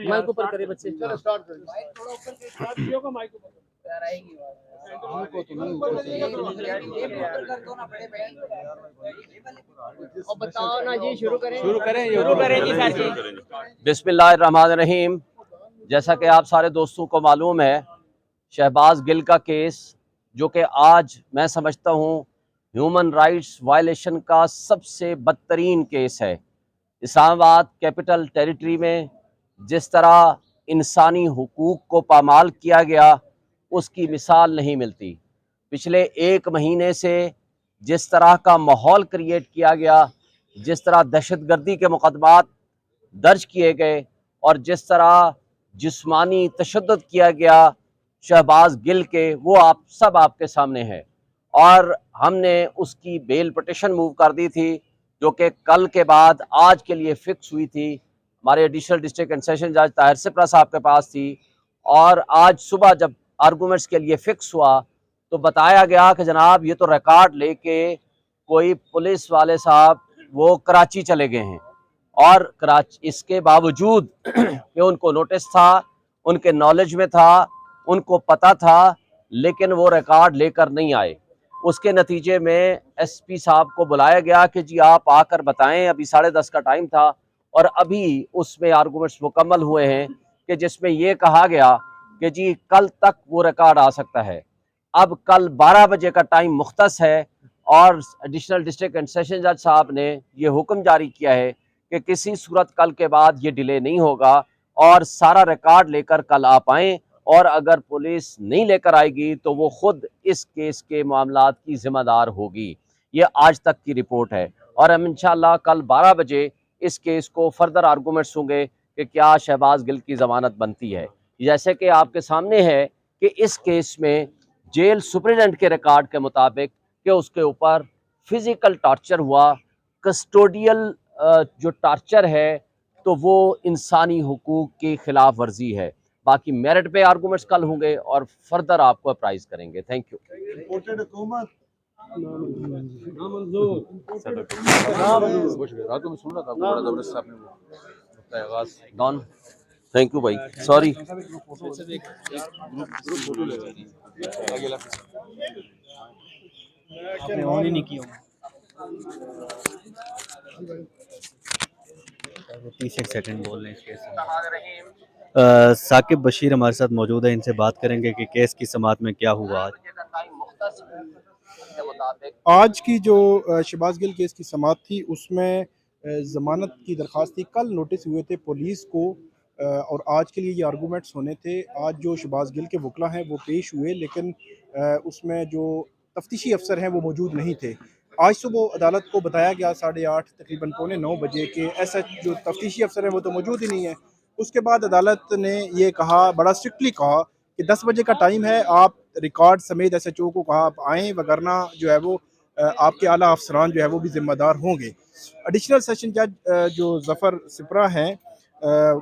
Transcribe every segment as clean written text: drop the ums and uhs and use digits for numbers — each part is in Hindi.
माइक ऊपर करे बच्चे। बताओ ना जी, शुरू करें जी सर जी। बिस्मिल्लाहिर्रहमानिर्रहीम। जैसा कि आप सारे दोस्तों को मालूम है, शहबाज गिल का केस, जो कि आज मैं समझता हूँ ह्यूमन राइट्स वायलेशन का सबसे बदतरीन केस है। इस्लामाबाद कैपिटल टेरिटरी में जिस तरह इंसानी हुकूक को पामाल किया गया, उसकी मिसाल नहीं मिलती। पिछले एक महीने से जिस तरह का माहौल क्रिएट किया गया, जिस तरह दहशतगर्दी के मुकदमात दर्ज किए गए और जिस तरह जिस्मानी तशद्दुद किया गया शहबाज गिल के, वो आप सब आपके सामने है। और हमने उसकी बेल पिटिशन मूव कर दी थी, जो कि कल के बाद आज के लिए फिक्स हुई थी। हमारे एडिशनल डिस्ट्रिक्ट एंड सेशन जज ताहिर सिप्रा साहब के पास थी, और आज सुबह जब आर्गूमेंट्स के लिए फिक्स हुआ तो बताया गया कि जनाब ये तो रिकॉर्ड लेके कोई पुलिस वाले साहब वो कराची चले गए हैं, और कराची इसके बावजूद कि उनको नोटिस था, उनके नॉलेज में था, उनको पता था, लेकिन वो रिकॉर्ड लेकर नहीं आए। उसके नतीजे में एसपी साहब को बुलाया गया कि जी आप आकर बताएं। अभी 10:30 का टाइम था और अभी उसमें आर्गूमेंट्स मुकम्मल हुए हैं कि जिसमें ये कहा गया कि जी कल तक वो रिकॉर्ड आ सकता है। अब कल 12 बजे का टाइम मुख्तस है और एडिशनल डिस्ट्रिक्ट एंड सेशन जज साहब ने ये हुक्म जारी किया है कि किसी सूरत कल के बाद ये डिले नहीं होगा और सारा रिकॉर्ड लेकर कल आप आएँ, और अगर पुलिस नहीं लेकर आएगी तो वो खुद इस केस के मामलात की जिम्मेदार होगी। ये आज तक की रिपोर्ट है और हम इंशाल्लाह कल 12 बजे इस केस को फर्दर आर्गूमेंट्स होंगे कि क्या शहबाज गिल की जमानत बनती है। जैसे कि आपके सामने है कि इस केस में जेल सुपरिटेंडेंट के रिकॉर्ड के मुताबिक कि उसके ऊपर फिजिकल टॉर्चर हुआ, कस्टोडियल जो टॉर्चर है तो वो इंसानी हुकूक की खिलाफ वर्जी है। बाकी मेरिट पे आर्गूमेंट्स कल होंगे और फर्दर आपको अप्राइज करेंगे। Thank you. Don, thank you भाई, सॉरी। आपने ऑन ही नहीं किया। 30 सेकंड बोल रहे हैं। साकिब बशीर हमारे साथ मौजूद है, इनसे बात करेंगे कि केस की समाअत में क्या हुआ आज की जो शहबाज गिल केस की समाअत थी उसमें ज़मानत की दरख्वास्त थी। कल नोटिस हुए थे पुलिस को और आज के लिए ये आर्गूमेंट्स होने थे। आज जो शहबाज गिल के वकला हैं वो पेश हुए, लेकिन उसमें जो तफ्तीशी अफसर हैं वो मौजूद नहीं थे। आज सुबह अदालत को बताया गया 8:30 तकरीबन 8:45 बजे के ऐसा जो तफ्तीशी अफसर हैं वो तो मौजूद ही नहीं है। उसके बाद अदालत ने ये कहा, बड़ा स्ट्रिक्टली कहा कि 10 बजे का टाइम है, आप रिकॉर्ड समेत SHO को कहा आप आएँ, वगरना जो है वो आपके आला अफसरान जो है वो भी ज़िम्मेदार होंगे। एडिशनल सेशन जज जो ज़फ़र सिपरा हैं,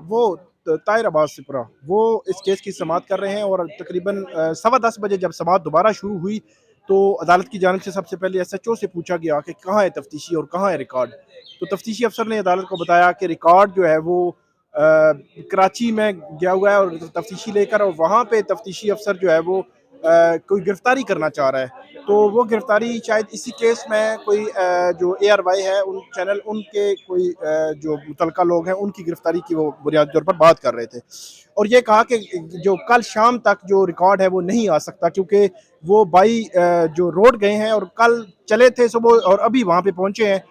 वो ताहिर अब्बास सिपरा, वो इस केस की समाअत कर रहे हैं और तकरीबन 10:15 बजे जब समाअत दोबारा शुरू हुई तो अदालत की जानिब से सबसे पहले SHO से पूछा गया कि कहाँ है तफ्तीशी और कहाँ है रिकॉर्ड। तो तफ्तीशी अफसर ने अदालत को बताया कि रिकॉर्ड जो है वो कराची में गया हुआ है और तफ्तीशी लेकर, और वहाँ पे तफ्तीशी अफसर जो है वो कोई गिरफ्तारी करना चाह रहा है। तो वो गिरफ्तारी शायद इसी केस में कोई जो ARY है उन चैनल, उनके कोई जो मुतलका लोग हैं उनकी गिरफ्तारी की वो बुनियादी तौर पर बात कर रहे थे। और ये कहा कि जो कल शाम तक जो रिकॉर्ड है वो नहीं आ सकता, क्योंकि वो बाई जो रोड गए हैं और कल चले थे सुबह और अभी वहाँ पे पहुँचे हैं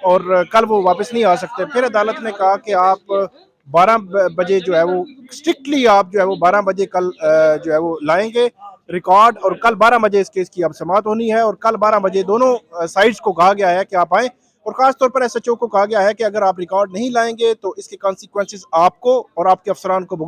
और कल वो वापस नहीं आ सकते। फिर अदालत ने कहा कि आप 12 बजे जो है वो स्ट्रिक्टली आप जो है वो 12 बजे कल जो है वो लाएंगे रिकॉर्ड, और कल 12 बजे इस केस की अब समाअत होनी है और कल 12 बजे दोनों साइड्स को कहा गया है कि आप आएँ, और खास तौर पर SHO को कहा गया है कि अगर आप रिकॉर्ड नहीं लाएंगे तो इसके कॉन्सिक्वेंसेस आपको और आपके अफसरान को